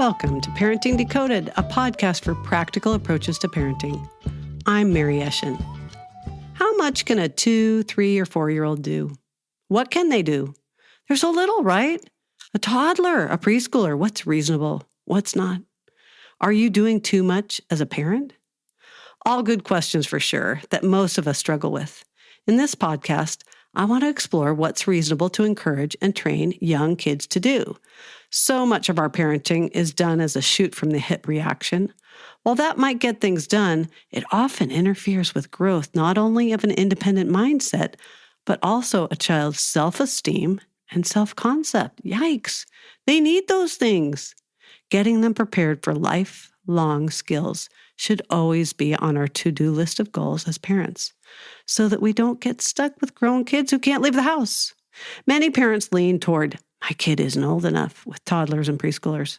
Welcome to Parenting Decoded, a podcast for practical approaches to parenting. I'm Mary Eschen. How much can a 2, 3, or 4-year-old do? What can they do? They're so little, right? A toddler, a preschooler, what's reasonable? What's not? Are you doing too much as a parent? All good questions for sure that most of us struggle with. In this podcast, I want to explore what's reasonable to encourage and train young kids to do. So much of our parenting is done as a shoot from the hip reaction. While that might get things done, it often interferes with growth not only of an independent mindset, but also a child's self-esteem and self-concept. Yikes! They need those things. Getting them prepared for lifelong skills should always be on our to-do list of goals as parents, so that we don't get stuck with grown kids who can't leave the house. Many parents lean toward, my kid isn't old enough, with toddlers and preschoolers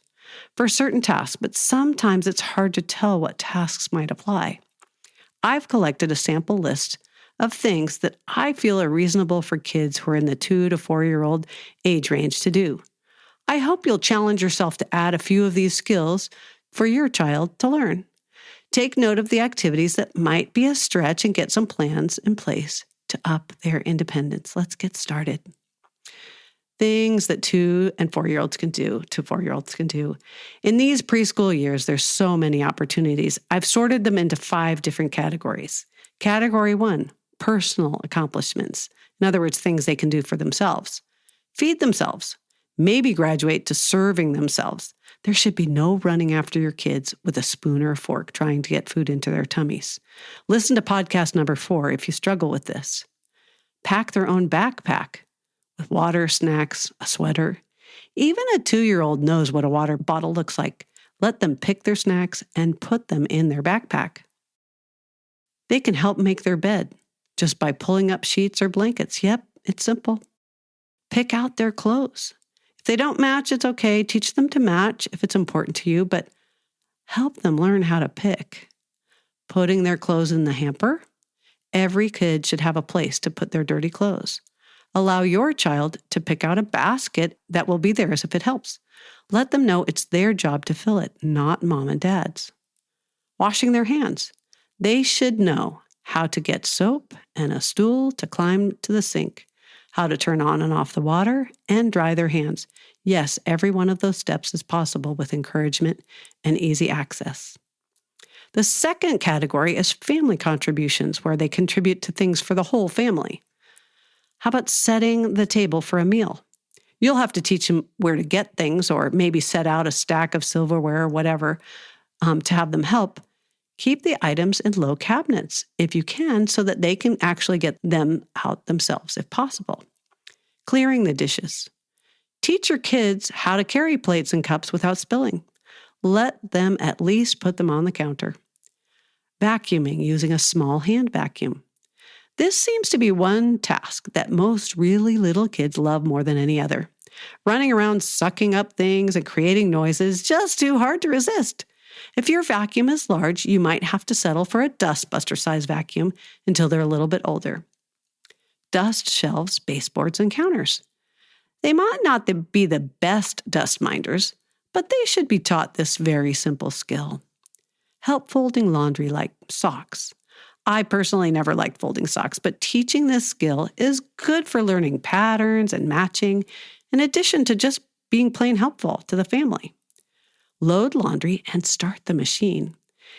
for certain tasks, but sometimes it's hard to tell what tasks might apply. I've collected a sample list of things that I feel are reasonable for kids who are in the 2 to 4-year-old age range to do. I hope you'll challenge yourself to add a few of these skills for your child to learn. Take note of the activities that might be a stretch and get some plans in place to up their independence. Let's get started. Things that 2 and 4-year-olds can do. In these preschool years, there's so many opportunities. I've sorted them into 5 different categories. Category 1, personal accomplishments. In other words, things they can do for themselves. Feed themselves. Maybe graduate to serving themselves. There should be no running after your kids with a spoon or a fork trying to get food into their tummies. Listen to podcast number 4 if you struggle with this. Pack their own backpack with water, snacks, a sweater. Even a 2-year-old knows what a water bottle looks like. Let them pick their snacks and put them in their backpack. They can help make their bed just by pulling up sheets or blankets. Yep, it's simple. Pick out their clothes. If they don't match, it's okay. Teach them to match if it's important to you, but help them learn how to pick. Putting their clothes in the hamper. Every kid should have a place to put their dirty clothes. Allow your child to pick out a basket that will be theirs if it helps. Let them know it's their job to fill it, not mom and dad's. Washing their hands. They should know how to get soap and a stool to climb to the sink, how to turn on and off the water, and dry their hands. Yes, every one of those steps is possible with encouragement and easy access. The second category is family contributions, where they contribute to things for the whole family. How about setting the table for a meal? You'll have to teach them where to get things, or maybe set out a stack of silverware or whatever to have them help. Keep the items in low cabinets if you can, so that they can actually get them out themselves if possible. Clearing the dishes. Teach your kids how to carry plates and cups without spilling. Let them at least put them on the counter. Vacuuming using a small hand vacuum. This seems to be one task that most really little kids love more than any other. Running around sucking up things and creating noises is just too hard to resist. If your vacuum is large, you might have to settle for a dustbuster-sized vacuum until they're a little bit older. Dust shelves, baseboards, and counters. They might not be the best dust minders, but they should be taught this very simple skill. Help folding laundry like socks. I personally never liked folding socks, but teaching this skill is good for learning patterns and matching, in addition to just being plain helpful to the family. Load laundry and start the machine.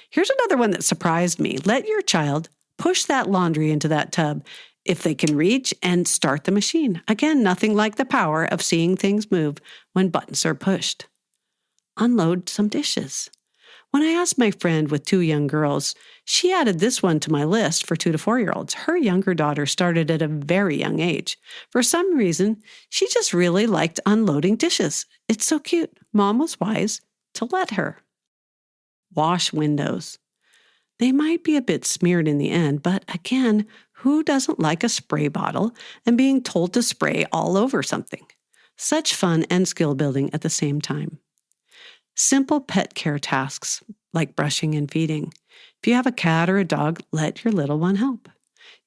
Here's another one that surprised me. Let your child push that laundry into that tub if they can reach and start the machine. Again, nothing like the power of seeing things move when buttons are pushed. Unload some dishes. When I asked my friend with 2 young girls, she added this one to my list for 2 to 4-year-olds. Her younger daughter started at a very young age. For some reason, she just really liked unloading dishes. It's so cute. Mom was wise to let her. Wash windows. They might be a bit smeared in the end, but again, who doesn't like a spray bottle and being told to spray all over something? Such fun and skill building at the same time. Simple pet care tasks like brushing and feeding. If you have a cat or a dog, let your little one help.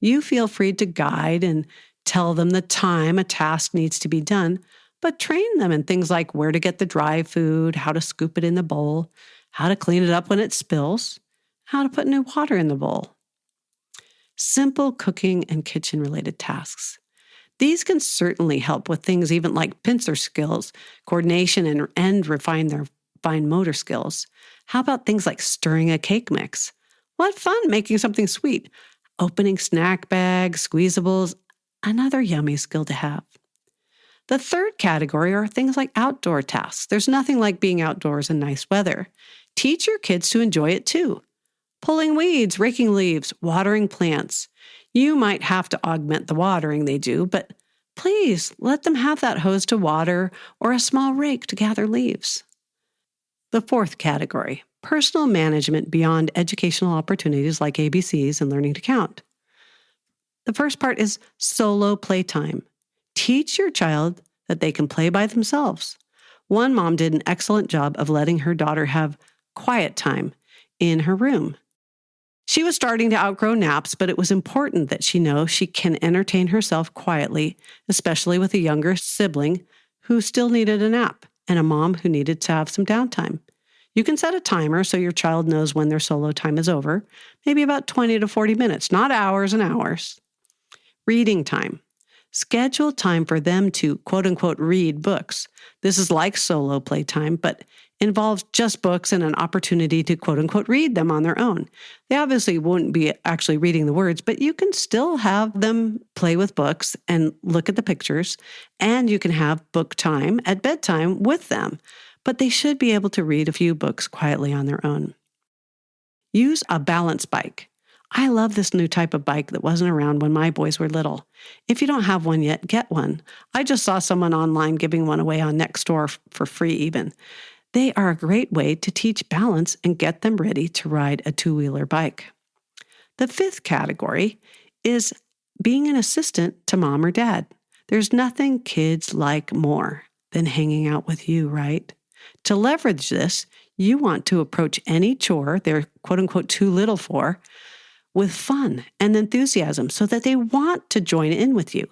You feel free to guide and tell them the time a task needs to be done, but train them in things like where to get the dry food, how to scoop it in the bowl, how to clean it up when it spills, how to put new water in the bowl. Simple cooking and kitchen-related tasks. These can certainly help with things even like pincer skills, coordination, and refine their fine motor skills. How about things like stirring a cake mix? What fun making something sweet. Opening snack bags, squeezables, another yummy skill to have. The third category are things like outdoor tasks. There's nothing like being outdoors in nice weather. Teach your kids to enjoy it too. Pulling weeds, raking leaves, watering plants. You might have to augment the watering they do, but please let them have that hose to water or a small rake to gather leaves. The fourth category, personal management beyond educational opportunities like ABCs and learning to count. The first part is solo playtime. Teach your child that they can play by themselves. One mom did an excellent job of letting her daughter have quiet time in her room. She was starting to outgrow naps, but it was important that she know she can entertain herself quietly, especially with a younger sibling who still needed a nap and a mom who needed to have some downtime. You can set a timer so your child knows when their solo time is over, maybe about 20 to 40 minutes, not hours and hours. Reading time. Schedule time for them to quote-unquote read books. This is like solo playtime, but involves just books and an opportunity to quote-unquote read them on their own. They obviously won't be actually reading the words, but you can still have them play with books and look at the pictures, and you can have book time at bedtime with them. But they should be able to read a few books quietly on their own. Use a balance bike. I love this new type of bike that wasn't around when my boys were little. If you don't have one yet, get one. I just saw someone online giving one away on Nextdoor for free even. They are a great way to teach balance and get them ready to ride a two-wheeler bike. The fifth category is being an assistant to mom or dad. There's nothing kids like more than hanging out with you, right? To leverage this, you want to approach any chore they're quote-unquote too little for with fun and enthusiasm so that they want to join in with you.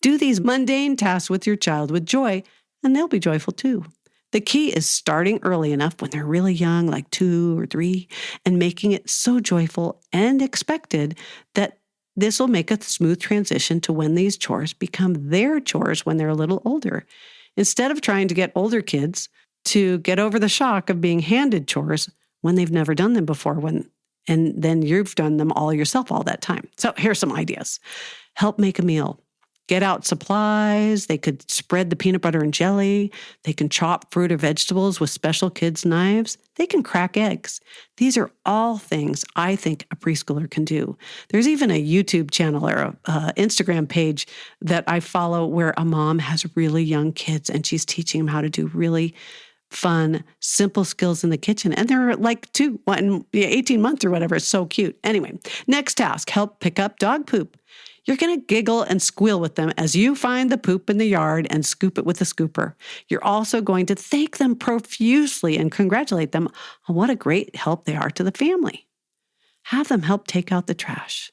Do these mundane tasks with your child with joy, and they'll be joyful too. The key is starting early enough when they're really young, like 2 or 3, and making it so joyful and expected that this will make a smooth transition to when these chores become their chores when they're a little older. Instead of trying to get older kids to get over the shock of being handed chores when they've never done them before, and then you've done them all yourself all that time. So here's some ideas. Help make a meal. Get out supplies. They could spread the peanut butter and jelly. They can chop fruit or vegetables with special kids' knives. They can crack eggs. These are all things I think a preschooler can do. There's even a YouTube channel or a Instagram page that I follow where a mom has really young kids and she's teaching them how to do really fun, simple skills in the kitchen. And they're like 18 months or whatever. It's so cute. Anyway, next task, help pick up dog poop. You're going to giggle and squeal with them as you find the poop in the yard and scoop it with a scooper. You're also going to thank them profusely and congratulate them on what a great help they are to the family. Have them help take out the trash.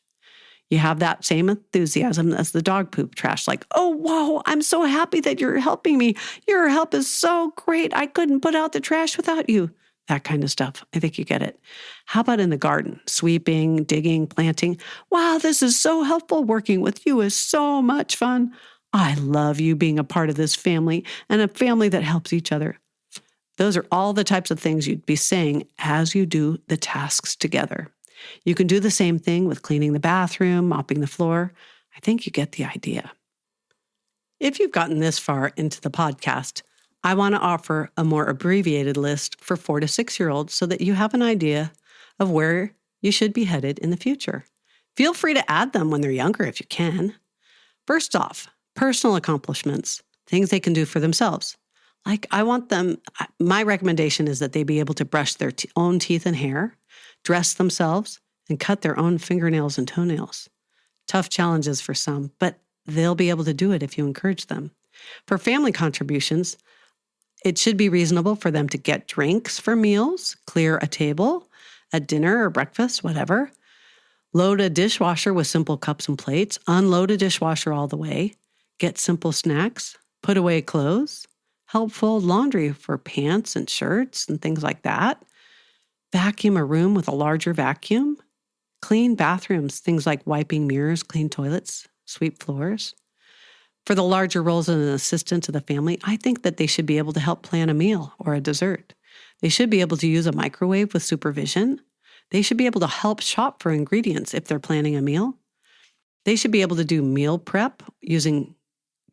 You have that same enthusiasm as the dog poop trash, like, oh, wow, I'm so happy that you're helping me. Your help is so great. I couldn't put out the trash without you. That kind of stuff. I think you get it. How about in the garden? Sweeping, digging, planting. Wow, this is so helpful. Working with you is so much fun. I love you being a part of this family and a family that helps each other. Those are all the types of things you'd be saying as you do the tasks together. You can do the same thing with cleaning the bathroom, mopping the floor. I think you get the idea. If you've gotten this far into the podcast, I want to offer a more abbreviated list for 4 to 6-year-olds so that you have an idea of where you should be headed in the future. Feel free to add them when they're younger if you can. First off, personal accomplishments, things they can do for themselves. Like my recommendation is that they be able to brush their own teeth and hair, dress themselves, and cut their own fingernails and toenails. Tough challenges for some, but they'll be able to do it if you encourage them. For family contributions, it should be reasonable for them to get drinks for meals, clear a table at dinner or breakfast, whatever. Load a dishwasher with simple cups and plates. Unload a dishwasher all the way. Get simple snacks. put away clothes, help fold laundry for pants and shirts and things like that, vacuum a room with a larger vacuum, clean bathrooms, things like wiping mirrors, clean toilets, sweep floors. For the larger roles as an assistant to the family, I think that they should be able to help plan a meal or a dessert. They should be able to use a microwave with supervision. They should be able to help shop for ingredients if they're planning a meal. They should be able to do meal prep using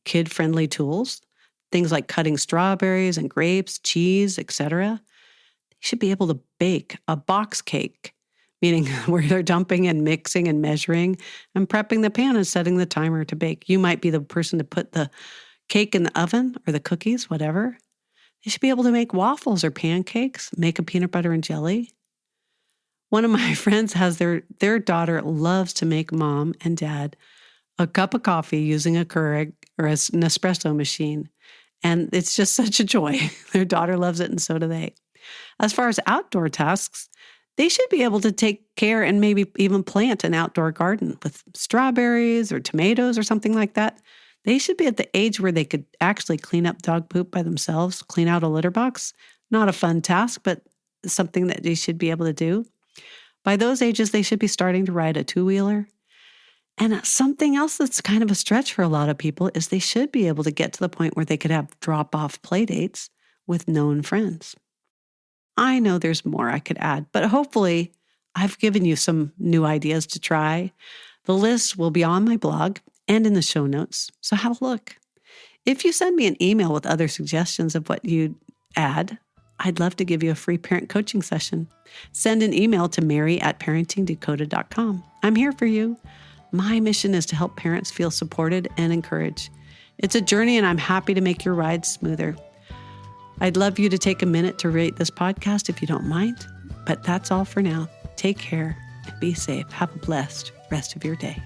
kid-friendly tools, things like cutting strawberries and grapes, cheese, etc. They should be able to bake a box cake, meaning where they're dumping and mixing and measuring and prepping the pan and setting the timer to bake. You might be the person to put the cake in the oven or the cookies, whatever. They should be able to make waffles or pancakes, make a peanut butter and jelly. One of my friends has their daughter loves to make mom and dad a cup of coffee using a Keurig or an espresso machine. And it's just such a joy. Their daughter loves it and so do they. As far as outdoor tasks, they should be able to take care and maybe even plant an outdoor garden with strawberries or tomatoes or something like that. They should be at the age where they could actually clean up dog poop by themselves, clean out a litter box. Not a fun task, but something that they should be able to do. By those ages, they should be starting to ride a two-wheeler. And something else that's kind of a stretch for a lot of people is they should be able to get to the point where they could have drop-off play dates with known friends. I know there's more I could add, but hopefully I've given you some new ideas to try. The list will be on my blog and in the show notes, so have a look. If you send me an email with other suggestions of what you'd add, I'd love to give you a free parent coaching session. Send an email to mary@parentingdecoded.com. I'm here for you. My mission is to help parents feel supported and encouraged. It's a journey, and I'm happy to make your ride smoother. I'd love you to take a minute to rate this podcast if you don't mind, but that's all for now. Take care and be safe. Have a blessed rest of your day.